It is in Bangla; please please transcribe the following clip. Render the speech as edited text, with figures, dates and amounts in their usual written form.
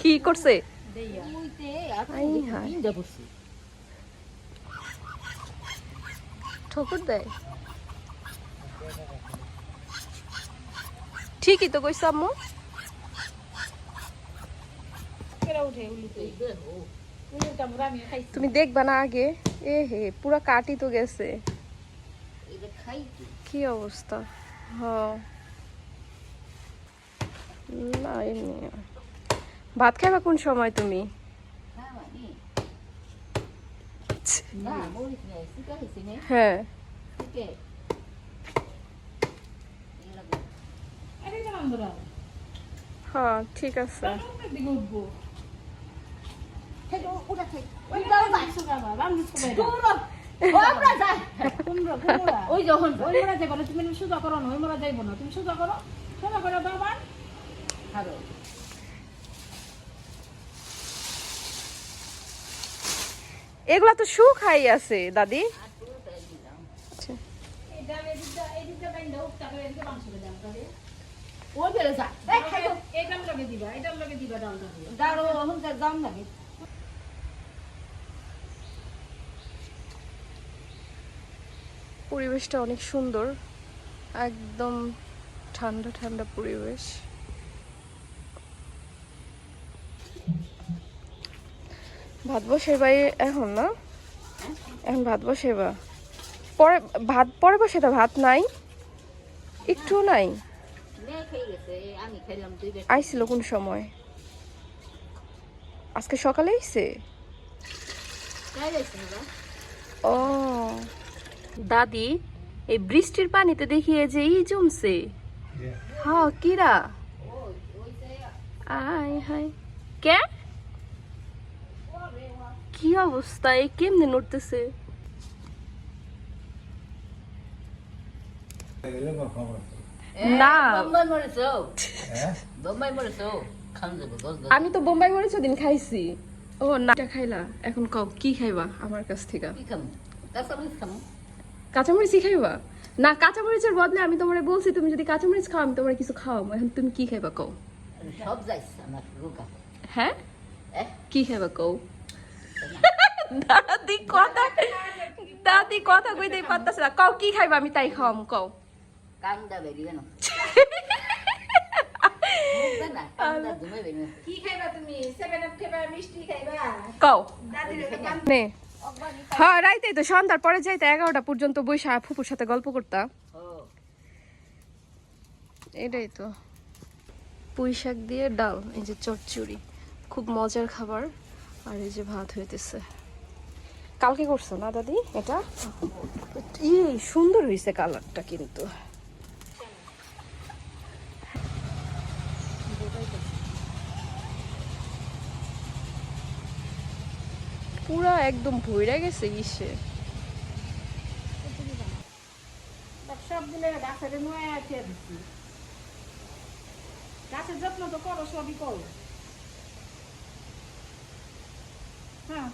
কি করছে ঠোকর দেয় ঠিকই তো কইছ আম্মু তুমি দেখবা না আগে এ হে পুরা কাটি তো গেছে কি অবস্থা হ্যাঁ না এমনি ভাত খাইবা কোন সময় তুমি হ্যাঁ হ্যাঁ ঠিক আছে এগুলা তো শুকাই আছে দাদি পরিবেশটা অনেক সুন্দর একদম ঠান্ডা ঠান্ডা পরিবেশ ভাত বসাইবা এখন না এখন ভাত বসাইবা পরে ভাত পরে বসাইতা ভাত নাই একটু নাই আইছিল কোন সময় আজকে সকালে আইছে ও দাদি এই বৃষ্টির পানিতে দেখিয়ে যে ই জমছে হ্যাঁ কিরা আয় হায় কে কি অবস্থা এই কেমনে নড়তেছে না আমি তো বোম্বাই মরিচ দিন খাইছি ও না খাইলা এখন কও কি খাইবা আমার কাছ থেকে কাঁচামরিচই খাইবা না কাঁচামরিচের বদলে আমি তোমারে বলছি তুমি যদি কাঁচামরিচ খাও আমি তোমারে কিছু খাওয়াবো এখন তুমি কি খাইবা কও হ্যাঁ কি খাইবা কও দাদি কথা কইতেই পারতাছে না কও কি খাইবা আমি তাই খাওয়াম কও কও নে হ্যাঁ রাইতেই তো সন্ধ্যার পরে যাইতে 11টা পর্যন্ত বইসা ফুপুর সাথে গল্প করতা এটাই তো পুঁই শাক দিয়ে ডাল এই যে চচ্চড়ি খুব মজার খাবার আর এই যে ভাত হইতেছে কালকে করছো না দাদি এটা সুন্দর হয়েছে কালারটা কিন্তু পুরা একদম ভইরা গেছে ইসে গাছের যত্ন তো করো সবই করো হ্যাঁ